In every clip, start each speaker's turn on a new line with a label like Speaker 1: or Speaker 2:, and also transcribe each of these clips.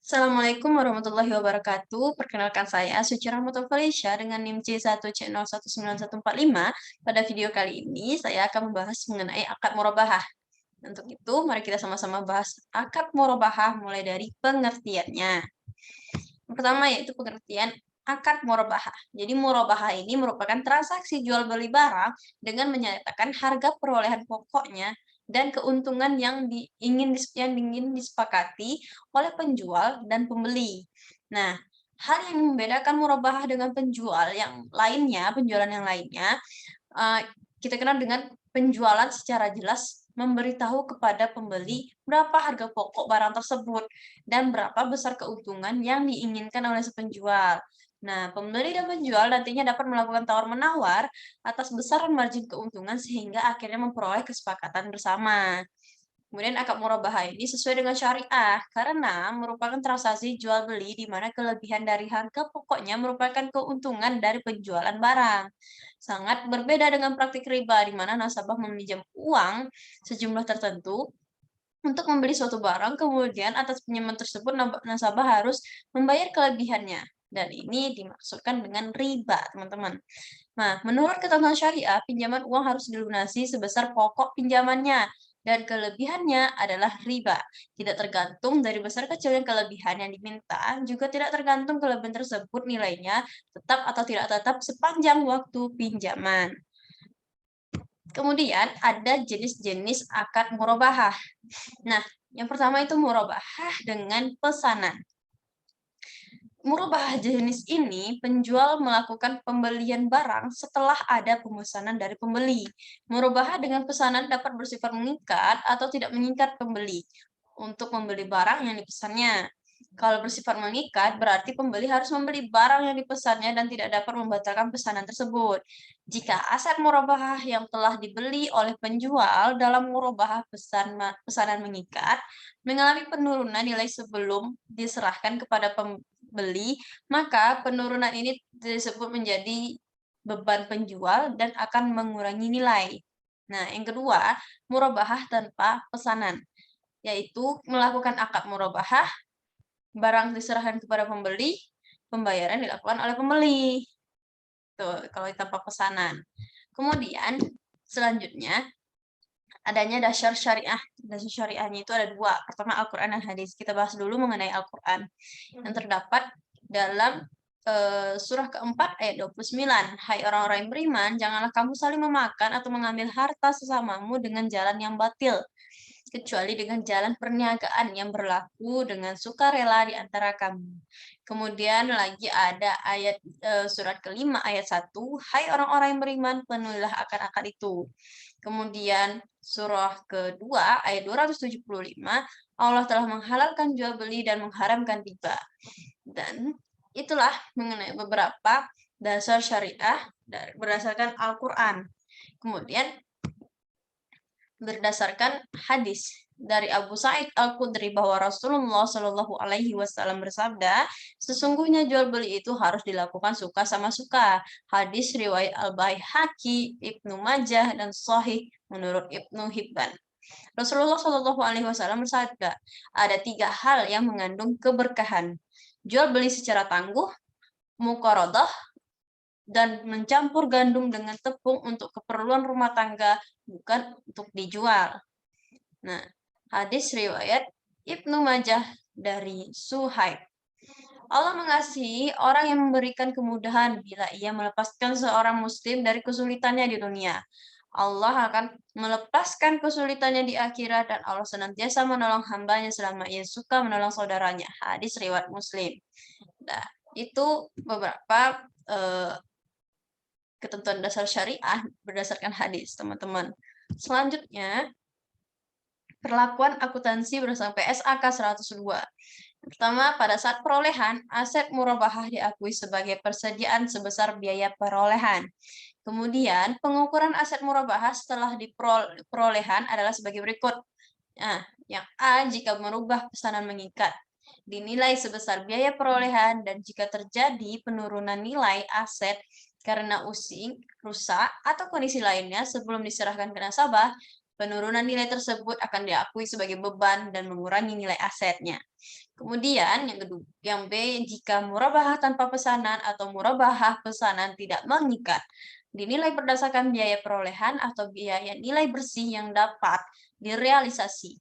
Speaker 1: Assalamualaikum warahmatullahi wabarakatuh. Perkenalkan saya Suci Rahmatul Falisya dengan NIM C1C019145. Pada video kali ini saya akan membahas mengenai akad murabahah. Untuk itu, mari kita sama-sama bahas akad murabahah mulai dari pengertiannya. Yang pertama yaitu pengertian akad murabahah. Jadi murabahah ini merupakan transaksi jual beli barang dengan menyatakan harga perolehan pokoknya dan keuntungan yang ingin disepakati oleh penjual dan pembeli. Nah, hal yang membedakan murabahah dengan penjualan yang lainnya, eee, kita kenal dengan penjualan secara jelas memberitahu kepada pembeli berapa harga pokok barang tersebut dan berapa besar keuntungan yang diinginkan oleh si penjual. Nah, pembeli dan penjual nantinya dapat melakukan tawar-menawar atas besaran margin keuntungan sehingga akhirnya memperoleh kesepakatan bersama. Kemudian akad murabahah ini sesuai dengan syariah karena merupakan transaksi jual beli di mana kelebihan dari harga pokoknya merupakan keuntungan dari penjualan barang. Sangat berbeda dengan praktik riba di mana nasabah meminjam uang sejumlah tertentu untuk membeli suatu barang, kemudian atas pinjaman tersebut nasabah harus membayar kelebihannya. Dan ini dimaksudkan dengan riba, teman-teman. Nah, menurut ketentuan syariah, pinjaman uang harus dilunasi sebesar pokok pinjamannya dan kelebihannya adalah riba. Tidak tergantung dari besar kecilnya kelebihan yang diminta, juga tidak tergantung kelebihan tersebut nilainya tetap atau tidak tetap sepanjang waktu pinjaman. Kemudian ada jenis-jenis akad murabahah. Nah, yang pertama itu murabahah dengan pesanan. Murabahah jenis ini, penjual melakukan pembelian barang setelah ada pemesanan dari pembeli. Murabahah dengan pesanan dapat bersifat mengikat atau tidak mengikat pembeli untuk membeli barang yang dipesannya. Kalau bersifat mengikat, berarti pembeli harus membeli barang yang dipesannya dan tidak dapat membatalkan pesanan tersebut. Jika aset murabahah yang telah dibeli oleh penjual dalam murabahah pesanan mengikat mengalami penurunan nilai sebelum diserahkan kepada beli, maka penurunan ini disebut menjadi beban penjual dan akan mengurangi nilai. Nah, yang kedua, murabahah tanpa pesanan, yaitu melakukan akad murabahah, barang diserahkan kepada pembeli, pembayaran dilakukan oleh pembeli. Tuh, kalau tanpa pesanan. Kemudian, selanjutnya adanya dasar syariah. Dasar syariahnya itu ada dua. Pertama Al-Quran dan hadis. Kita bahas dulu mengenai Al-Quran yang terdapat dalam surah keempat ayat 29. Hai orang-orang yang beriman, janganlah kamu saling memakan atau mengambil harta sesamamu dengan jalan yang batil, kecuali dengan jalan perniagaan yang berlaku dengan sukarela di antara kamu. Kemudian lagi ada ayat surat kelima ayat 1, hai orang-orang yang beriman, penuhilah akan itu. Kemudian surah kedua ayat 275, Allah telah menghalalkan jual beli dan mengharamkan riba. Dan itulah mengenai beberapa dasar syariah berdasarkan Al-Quran. Kemudian berdasarkan hadis dari Abu Sa'id Al-Khudri bahwa Rasulullah Shallallahu Alaihi Wasallam bersabda, sesungguhnya jual beli itu harus dilakukan suka sama suka. Hadis riwayat Al-Baihaqi, Ibnu Majah dan Sahih menurut Ibnu Hibban. Rasulullah Shallallahu Alaihi Wasallam bersabda, ada 3 hal yang mengandung keberkahan: jual beli secara tangguh, muqaradah, dan mencampur gandum dengan tepung untuk keperluan rumah tangga, bukan untuk dijual. Nah, hadis riwayat Ibnu Majah dari Suhaib. Allah mengasihi orang yang memberikan kemudahan bila ia melepaskan seorang muslim dari kesulitannya di dunia. Allah akan melepaskan kesulitannya di akhirat dan Allah senantiasa menolong hambanya selama ia suka menolong saudaranya. Hadis riwayat Muslim. Nah, itu beberapa ketentuan dasar syariah berdasarkan hadis, teman-teman. Selanjutnya, perlakuan akuntansi berdasarkan PSAK 102. Pertama, pada saat perolehan, aset murabahah diakui sebagai persediaan sebesar biaya perolehan. Kemudian, pengukuran aset murabahah setelah perolehan adalah sebagai berikut. Nah, yang A, jika merubah pesanan mengikat, dinilai sebesar biaya perolehan dan jika terjadi penurunan nilai aset karena using, rusak, atau kondisi lainnya sebelum diserahkan ke nasabah, Penurunan nilai tersebut akan diakui sebagai beban dan mengurangi nilai asetnya. Kemudian yang B, jika murabahah tanpa pesanan atau murabahah pesanan tidak mengikat, dinilai berdasarkan biaya perolehan atau biaya nilai bersih yang dapat direalisasi.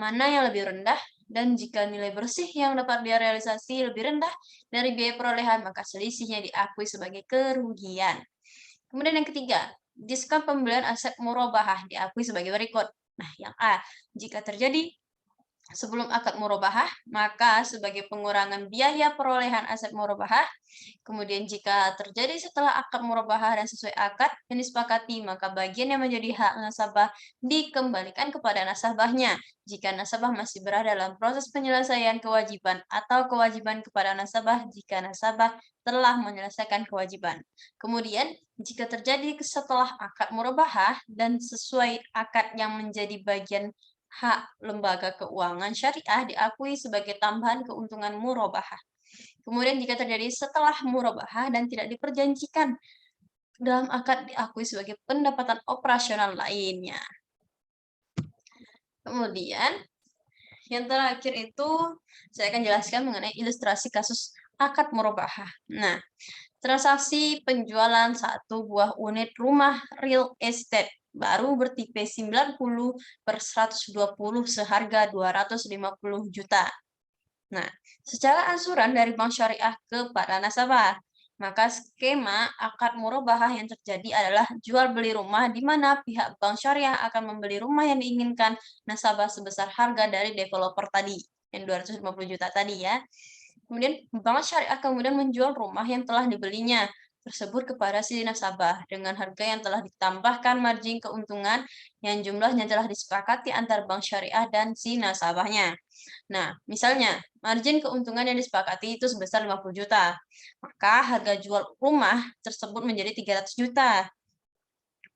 Speaker 1: Mana yang lebih rendah? Dan jika nilai bersih yang dapat direalisasi lebih rendah dari biaya perolehan, maka selisihnya diakui sebagai kerugian. Kemudian yang ketiga, diskon pembelian aset murabahah diakui sebagai berikut. Nah, yang A, jika terjadi sebelum akad murabahah, maka sebagai pengurangan biaya perolehan aset murabahah. Kemudian jika terjadi setelah akad murabahah dan sesuai akad yang disepakati, maka bagian yang menjadi hak nasabah dikembalikan kepada nasabahnya. Jika nasabah masih berada dalam proses penyelesaian kewajiban atau kewajiban kepada nasabah jika nasabah telah menyelesaikan kewajiban. Kemudian, jika terjadi setelah akad murabahah dan sesuai akad yang menjadi bagian hak lembaga keuangan syariah diakui sebagai tambahan keuntungan murabahah. Kemudian jika terjadi setelah murabahah dan tidak diperjanjikan dalam akad diakui sebagai pendapatan operasional lainnya. Kemudian yang terakhir itu saya akan jelaskan mengenai ilustrasi kasus akad murabahah. Nah, transaksi penjualan satu buah unit rumah real estate baru bertipe 90/120 seharga 250 juta. Nah, secara ansuran dari bank syariah kepada nasabah, maka skema akad murabahah yang terjadi adalah jual beli rumah di mana pihak bank syariah akan membeli rumah yang diinginkan nasabah sebesar harga dari developer tadi, yang 250 juta tadi ya. Kemudian bank syariah kemudian menjual rumah yang telah dibelinya tersebut kepada si nasabah dengan harga yang telah ditambahkan margin keuntungan yang jumlahnya telah disepakati antar bank syariah dan si nasabahnya. Nah, misalnya margin keuntungan yang disepakati itu sebesar 50 juta, maka harga jual rumah tersebut menjadi 300 juta.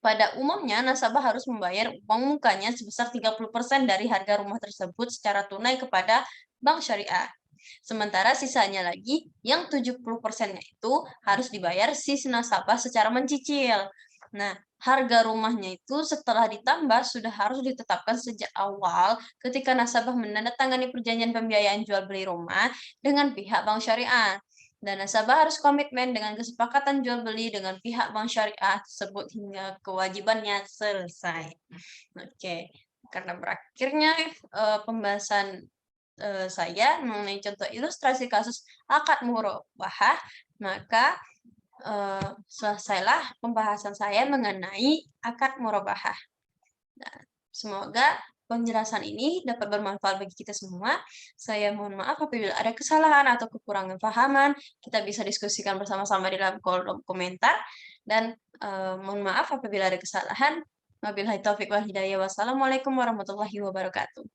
Speaker 1: Pada umumnya, nasabah harus membayar uang mukanya sebesar 30% dari harga rumah tersebut secara tunai kepada bank syariah. Sementara sisanya lagi, yang 70%-nya itu harus dibayar si nasabah secara mencicil. Nah, harga rumahnya itu setelah ditambah sudah harus ditetapkan sejak awal ketika nasabah menandatangani perjanjian pembiayaan jual beli rumah dengan pihak bank syariah. Dan nasabah harus komitmen dengan kesepakatan jual beli dengan pihak bank syariah tersebut hingga kewajibannya selesai. Oke, karena berakhirnya pembahasan saya mengenai contoh ilustrasi kasus akad murabahah, maka selesailah pembahasan saya mengenai akad murabahah. Nah, semoga penjelasan ini dapat bermanfaat bagi kita semua. Saya mohon maaf apabila ada kesalahan atau kekurangan pahaman. Kita bisa diskusikan bersama-sama di dalam kolom komentar. Dan mohon maaf apabila ada kesalahan. Wabillahi taufiq wal hidayah. Wassalamualaikum warahmatullahi wabarakatuh.